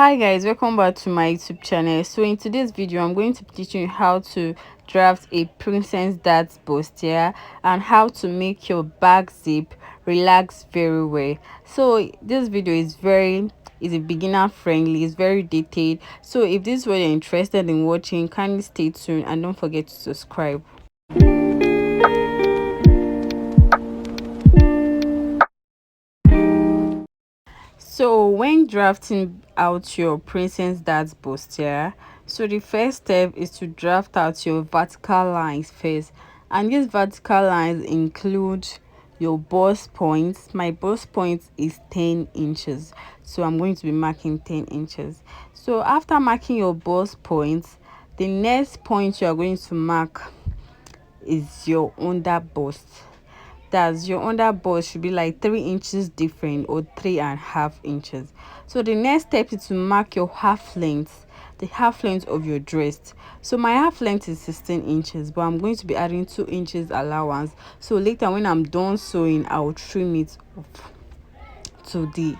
Hi guys, welcome back to my YouTube channel. So in today's video I'm going to be teaching you how to draft a princess dart bustier and how to make your back zip relax very well. So this video is a beginner friendly, it's very detailed. So if this is what you're interested in watching, kindly stay tuned and don't forget to subscribe. So when drafting out your princess dart bustier, so the first step is to draft out your vertical lines first, and these vertical lines include your bust points. My bust point is 10 inches, so I'm going to be marking 10 inches. So after marking your bust points, the next point you are going to mark is your under bust. That's your under bust should be like 3 inches different or 3.5 inches. So the next step is to mark your half length, the half length of your dress. So my half length is 16 inches, but I'm going to be adding 2 inches allowance. So later when I'm done sewing, I'll trim it up to the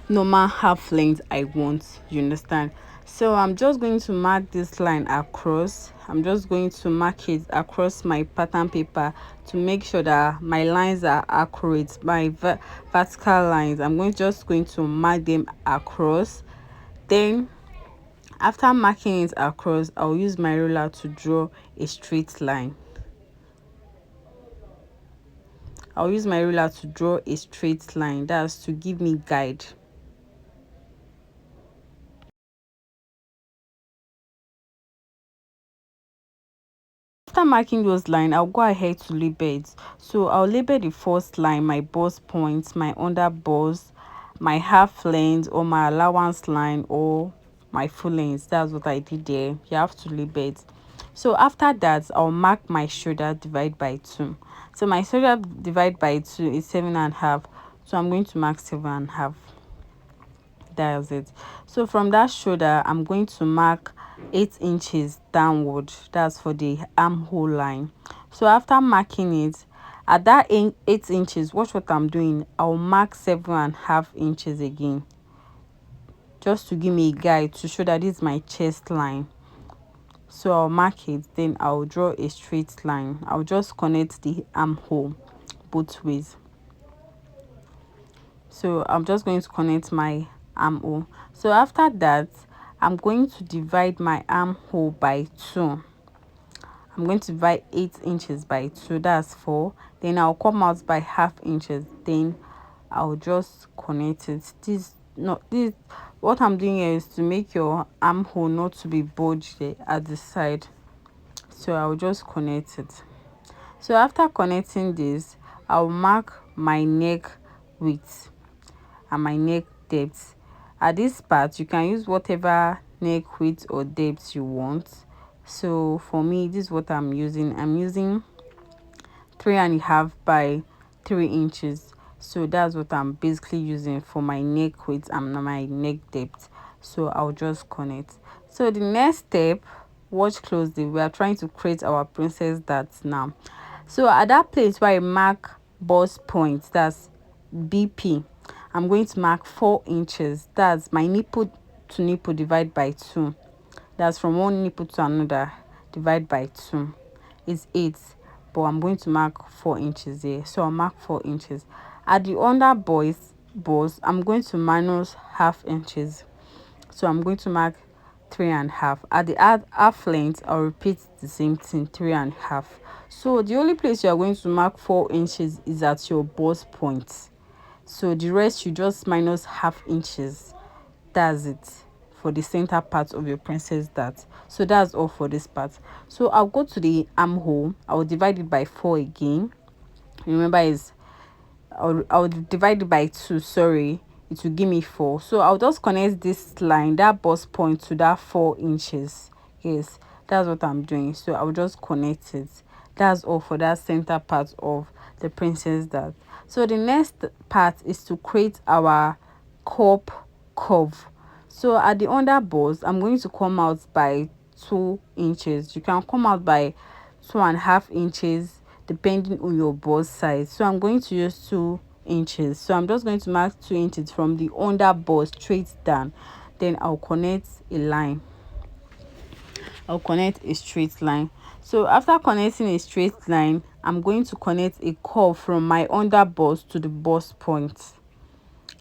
normal half length I want. You understand? So I'm just going to mark this line across. I'm just going to mark it across my pattern paper to make sure that my lines are accurate. My vertical lines, just going to mark them across. Then after marking it across, I'll use my ruler to draw a straight line. I'll use my ruler to draw a straight line. That's to give me guide. After marking those lines, I'll go ahead to label it. So I'll label the first line my bust points, my under bust, my half length or my allowance line or my full length. That's what I did there. You have to label it. So after that, I'll mark my shoulder divide by 2. So my shoulder divide by 2 is 7.5. So I'm going to mark 7.5. That's it. So from that shoulder, I'm going to mark 8 inches downward. That's for the armhole line. So after marking it at that 8 inches, watch what I'm doing. I'll mark 7.5 inches again, just to give me a guide to show that this is my chest line. So I'll mark it, then I'll draw a straight line. I'll just connect the armhole both ways. So I'm just going to connect my armhole. So after that, I'm going to divide my armhole by 2. I'm going to divide 8 inches by 2. That's 4. Then I'll come out by half inches. Then I'll just connect it. This what I'm doing here is to make your armhole not to be bulged at the side. So I'll just connect it. So after connecting this, I'll mark my neck width and my neck depth. At this part, you can use whatever neck width or depth you want. So for me, this is what I'm using. I'm using 3.5 by 3 inches. So that's what I'm basically using for my neck width and my neck depth. So I'll just connect. So the next step, watch closely, we are trying to create our princess dart now. So at that place where I mark bust points, that's BP, I'm going to mark 4 inches. That's my nipple to nipple divide by 2. That's from one nipple to another divide by 2 is 8, but I'm going to mark 4 inches here. So I'll mark 4 inches. At the under bust, I'm going to minus half inches. So I'm going to mark 3.5. At the half length, I'll repeat the same thing, 3.5. So the only place you are going to mark 4 inches is at your bust point. So the rest you just minus half inches. That's it for the center part of your princess dart. So that's all for this part. So I'll go to the armhole. I'll divide it by 4 again. Remember, I'll divide it by 2. Sorry, it will give me 4. So I'll just connect this line, that bust point, to that 4 inches. Yes, that's what I'm doing. So I'll just connect it. That's all for that center part of the princess dart. So the next part is to create our cup curve. So at the under bust, I'm going to come out by 2 inches. You can come out by 2.5 inches depending on your bust size. So I'm going to use 2 inches. So I'm just going to mark 2 inches from the under bust straight down. then I'll connect a line. I'll connect a straight line. So after connecting a straight line, I'm going to connect a curve from my under bust to the bust point.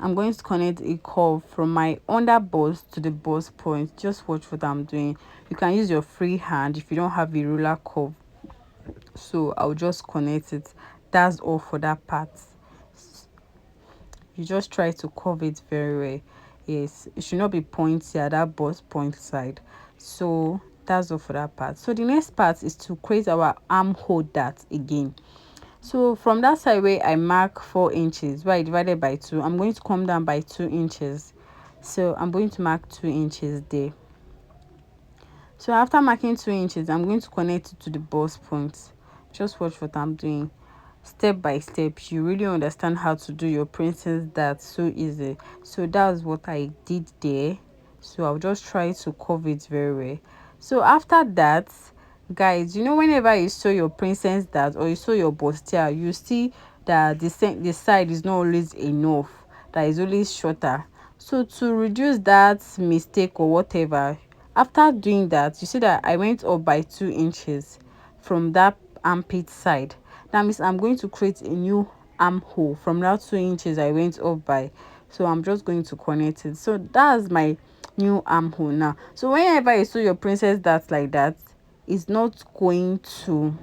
I'm going to connect a curve from my under bust to the bust point. Just watch what I'm doing. You can use your free hand if you don't have a ruler curve. So I'll just connect it. That's all for that part. You just try to curve it very well. Yes, it should not be pointy at that bust point side. So that's all for that part. So the next part is to create our armhole dart again. So from that side where I mark 4 inches, where I divided by 2, I'm going to come down by 2 inches. So I'm going to mark 2 inches there. So after marking 2 inches, I'm going to connect it to the bust point. Just watch what I'm doing. Step by step, you really understand how to do your princess dart so easy. So that's what I did there. So I'll just try to curve it very well. So after that, guys, you know, whenever you sew your princess dart or you sew your bustier, you see that the side is not always enough, that is always shorter. So to reduce that mistake or whatever, after doing that, you see that I went up by 2 inches from that armpit side. That means I'm going to create a new armhole from that 2 inches I went up by. So I'm just going to connect it. So that's my new armhole now. So whenever you sew your princess dart like that, it's not going to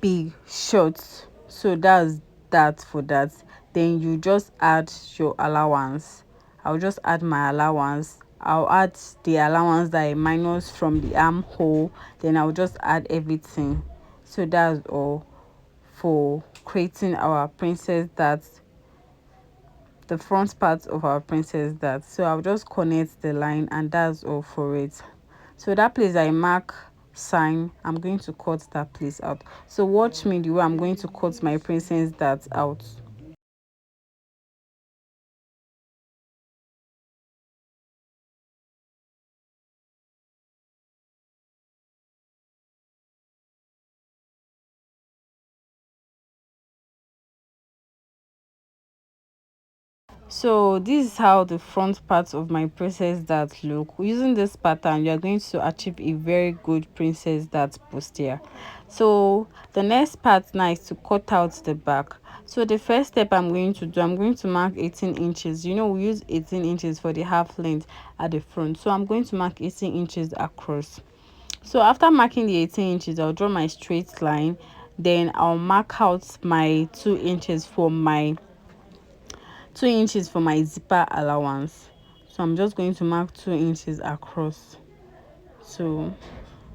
be short. So that's that for that. Then you just add your allowance. I'll just add my allowance. I'll add the allowance that I minus from the armhole. Then I'll just add everything. So that's all for creating our princess dart, the front part of our princess dart. So I'll just connect the line, and that's all for it. So that place I mark sign, I'm going to cut that place out. So watch me the way I'm going to cut my princess dart out. So this is how the front part of my princess dart look. Using this pattern, you are going to achieve a very good princess dart bustier. So the next part now is to cut out the back. So the first step I'm going to do, I'm going to mark 18 inches. You know, we use 18 inches for the half length at the front. So I'm going to mark 18 inches across. So after marking the 18 inches, I'll draw my straight line. Then I'll mark out my 2 inches for my 2 inches for my zipper allowance. So I'm just going to mark 2 inches across. So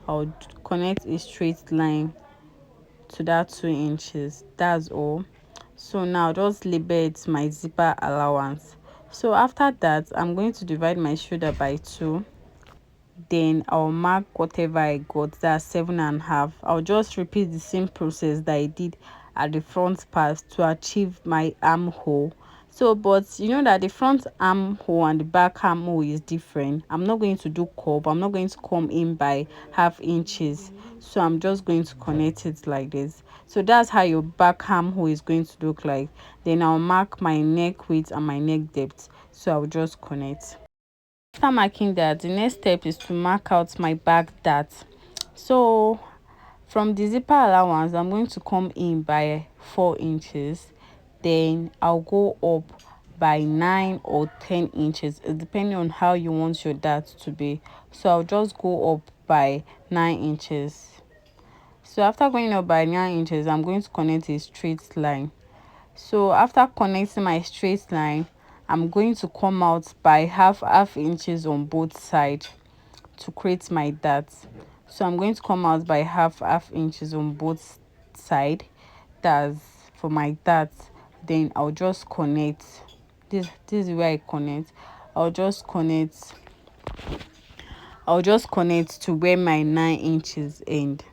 I'll connect a straight line to that 2 inches. That's all. So now just label it my zipper allowance. So after that, I'm going to divide my shoulder by 2. Then I'll mark whatever I got, that's 7.5. I'll just repeat the same process that I did at the front part to achieve my armhole. So but you know that the front armhole and the back armhole is different. I'm not going to do curve. I'm not going to come in by half inches. So I'm just going to connect it like this. So that's how your back armhole is going to look like. Then I'll mark my neck width and my neck depth. So I'll just connect. After marking that, the next step is to mark out my back dart. So from the zipper allowance, I'm going to come in by 4 inches. Then I'll go up by 9 or 10 inches, depending on how you want your dart to be. So I'll just go up by 9 inches. So after going up by 9 inches, I'm going to connect a straight line. So after connecting my straight line, I'm going to come out by half inches on both sides to create my dart. So I'm going to come out by half inches on both sides. That's for my dart. Then I'll just connect. This is where I connect. I'll just connect. I'll just connect to where my 9 inches end.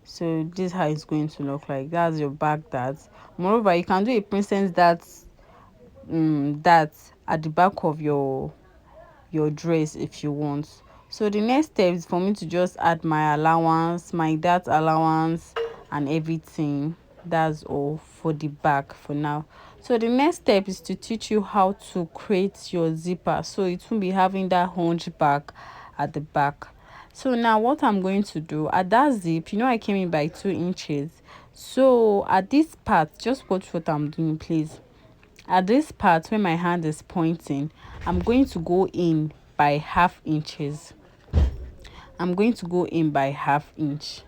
So this is how it's going to look like. That's your back dart. Moreover, you can do a princess dart that at the back of your dress if you want. So the next step is for me to just add my allowance, my dart allowance and everything. That's all for the back for now. So the next step is to teach you how to create your zipper, so it won't be having that hunchback at the back. So now what I'm going to do at that zip, I came in by 2 inches. So at this part, just watch what I'm doing, please. At this part where my hand is pointing, I'm going to go in by 1/2 inches. I'm going to go in by 1/2 inch.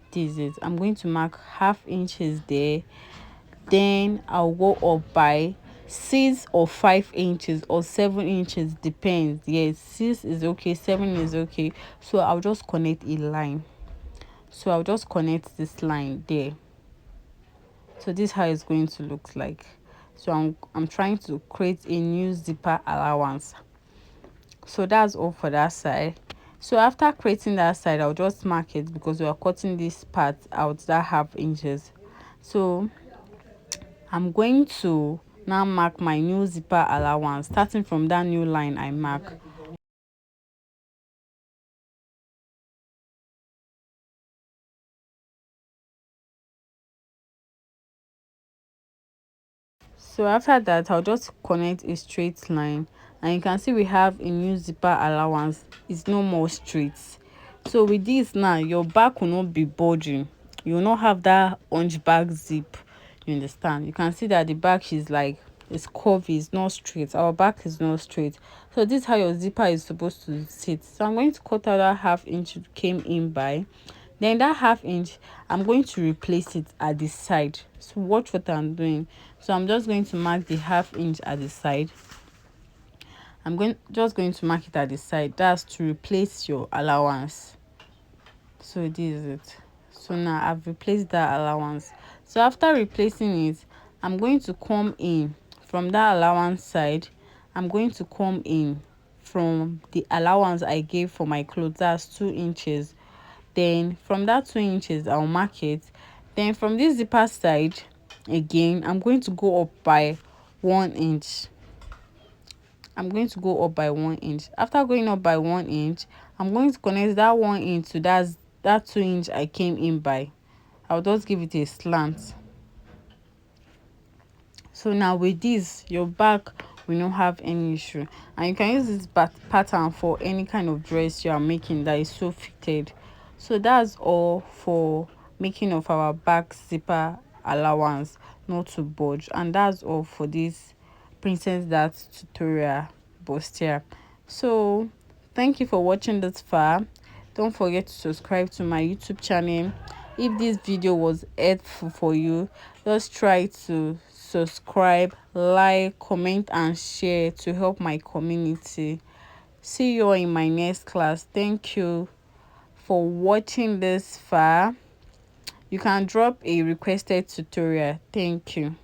This is, I'm going to mark 1/2 inches there. Then I'll go up by 6 or 5 inches or 7 inches, depends. Yes, 6 is okay, 7 is okay. So I'll just connect a line. So I'll just connect this line there. So this is how it's going to look like. So I'm trying to create a new zipper allowance. So that's all for that side. So after creating that side, I'll just mark it because we are cutting this part out, that 1/2 inches. So I'm going to now mark my new zipper allowance, starting from that new line I mark. So after that, I'll just connect a straight line, and you can see we have a new zipper allowance. It's no more straight. So with this now, your back will not be bulging. You will not have that hunchback zip. You understand? You can see that the back is like, it's curvy, it's not straight. Our back is not straight. So this is how your zipper is supposed to sit. So I'm going to cut out that 1/2 inch it came in by. Then that 1/2 inch, I'm going to replace it at the side. So watch what I'm doing. So I'm just going to mark the 1/2 inch at the side. Just going to mark it at the side. That's to replace your allowance. So this is it. So now I've replaced that allowance. So after replacing it, I'm going to come in from that allowance side. I'm going to come in from the allowance I gave for my clothes. That's 2 inches. Then from that 2 inches, I'll mark it. Then from this zipper side again, I'm going to go up by 1 inch. I'm going to go up by 1 inch. After going up by 1 inch, I'm going to connect that 1 inch to that 2 inch I came in by. I'll just give it a slant. So now with this, your back will not have any issue, and you can use this pattern for any kind of dress you are making that is so fitted. So that's all for making of our back zipper allowance not to budge, and that's all for this princess that tutorial bustier. So thank you for watching this far. Don't forget to subscribe to my YouTube channel. If this video was helpful for you, just try to subscribe, like, comment and share to help my community. See you all in my next class. Thank you for watching this far. You can drop a requested tutorial. Thank you.